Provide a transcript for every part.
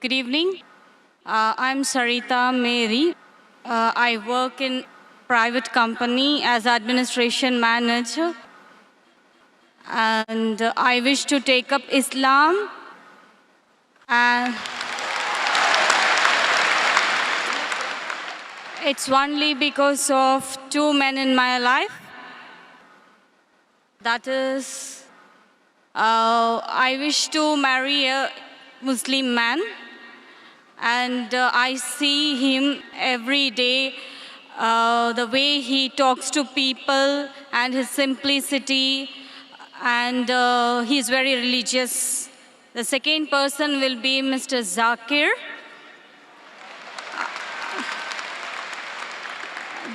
Good evening. I'm Sarita Mary. I work in private company as administration manager, and I wish to take up Islam. And it's only because of two men in my life. That is, I wish to marry a Muslim man, and I see him every day, the way he talks to people and his simplicity, and he's very religious. The second person will be Mr. Zakir.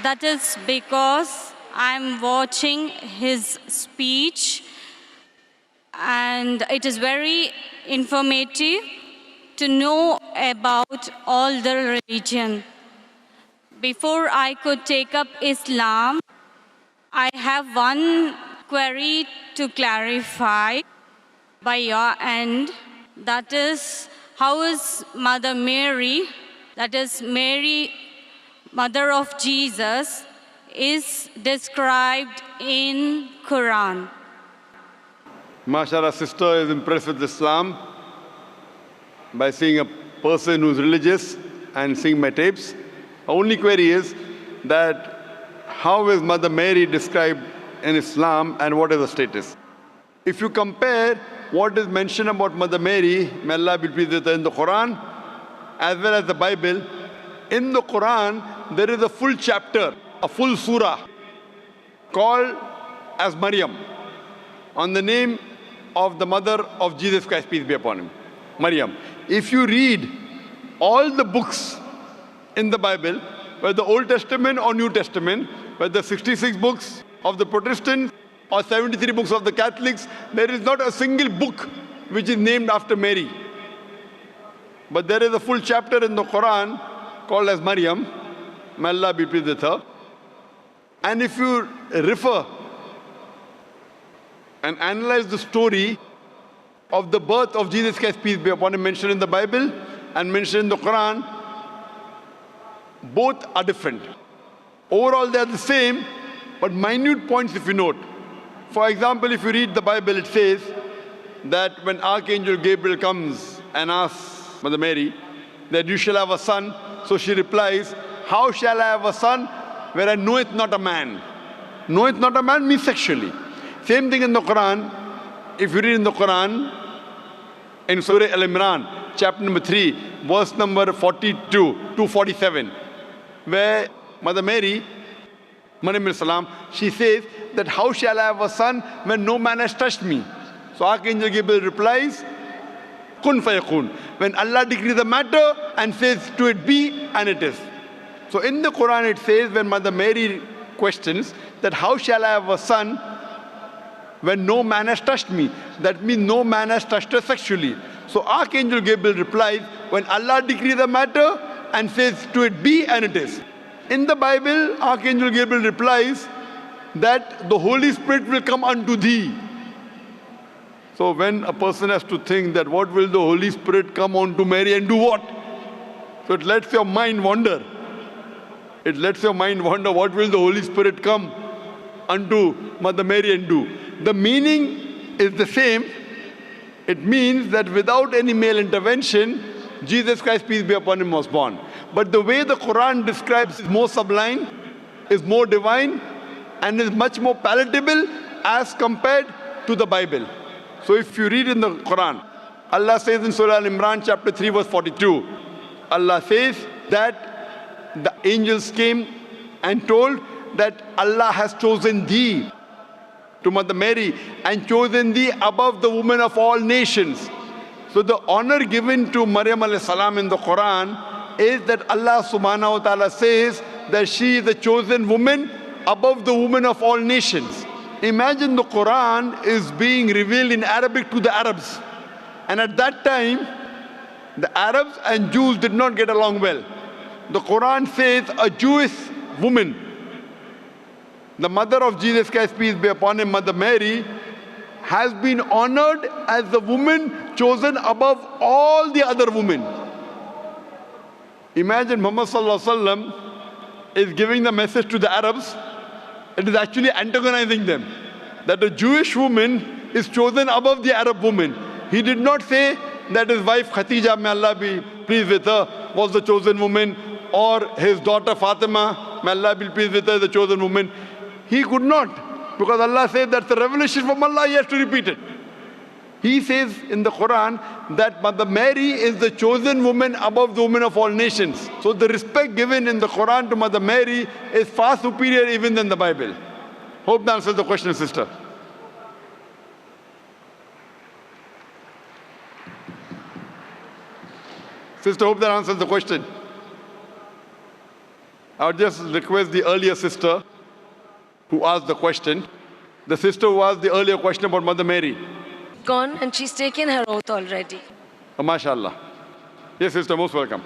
That is because I'm watching his speech, and it is very informative to know about all the religion. Before I could take up Islam, I have one query to clarify by your end. That is, how is Mother Mary, that is Mary, Mother of Jesus, is described in Quran? MashaAllah, sister is impressed with Islam by seeing a person who's religious and seeing my tapes. Our only query is that how is Mother Mary described in Islam and what is the status? If you compare what is mentioned about Mother Mary, may Allah be pleased with her, in the Quran as well as the Bible, in the Quran there is a full chapter, a full surah called as Maryam, on the name of the mother of Jesus Christ, peace be upon him, Maryam. If you read all the books in the Bible, whether Old Testament or New Testament, whether 66 books of the Protestants or 73 books of the Catholics, there is not a single book which is named after Mary. But there is a full chapter in the Quran called as Maryam, may Allah be pleased with her. And if you refer and analyze the story of the birth of Jesus Christ, peace be upon him, mentioned in the Bible and mentioned in the Quran, both are different. Overall they are the same, but minute points if you note. For example, if you read the Bible, it says that when Archangel Gabriel comes and asks Mother Mary that you shall have a son, so she replies, how shall I have a son where I knoweth not a man? Knoweth not a man means sexually. Same thing in the Quran. If you read in the Quran, in Surah Al-Imran, chapter number 3, verse number 42 to 47, where Mother Mary, Maryam al-Salam, she says that how shall I have a son when no man has touched me? So Archangel Gabriel replies, Kun fayakun. When Allah decrees the matter and says to it be, and it is. So in the Quran it says, when Mother Mary questions that how shall I have a son when no man has touched me? That means no man has touched her sexually. So Archangel Gabriel replies, when Allah decrees the matter and says to it be, and it is. In the Bible, Archangel Gabriel replies that the Holy Spirit will come unto thee. So when a person has to think that what will the Holy Spirit come unto Mary and do what? So it lets your mind wander. It lets your mind wonder, what will the Holy Spirit come unto Mother Mary and do? The meaning is the same. It means that without any male intervention, Jesus Christ, peace be upon him, was born. But the way the Quran describes is more sublime, is more divine, and is much more palatable as compared to the Bible. So if you read in the Quran, Allah says in Surah Al-Imran, chapter 3, verse 42, Allah says that the angels came and told that Allah has chosen thee, to Mother Mary, and chosen thee above the women of all nations. So the honor given to Maryam alayhi salam in the Quran is that Allah subhanahu wa ta'ala says that she is the chosen woman above the women of all nations. Imagine the Quran is being revealed in Arabic to the Arabs. And at that time, the Arabs and Jews did not get along well. The Quran says a Jewish woman, the mother of Jesus Christ, peace be upon him, Mother Mary, has been honored as the woman chosen above all the other women. Imagine Muhammad Sallallahu Alaihi Wasallam is giving the message to the Arabs. It is actually antagonizing them. That a Jewish woman is chosen above the Arab woman. He did not say that his wife Khatija, may Allah be pleased with her, was the chosen woman, or his daughter Fatima, may Allah be pleased with her, the chosen woman. He could not, because Allah said that's a revelation from Allah, he has to repeat it. He says in the Quran that Mother Mary is the chosen woman above the women of all nations. So the respect given in the Quran to Mother Mary is far superior even than the Bible. Hope that answers the question, sister. Sister, hope that answers the question. I would just request the earlier sister who asked the question, the sister who asked the earlier question about Mother Mary. Gone, and she's taken her oath already. MashaAllah. Yes, sister, most welcome.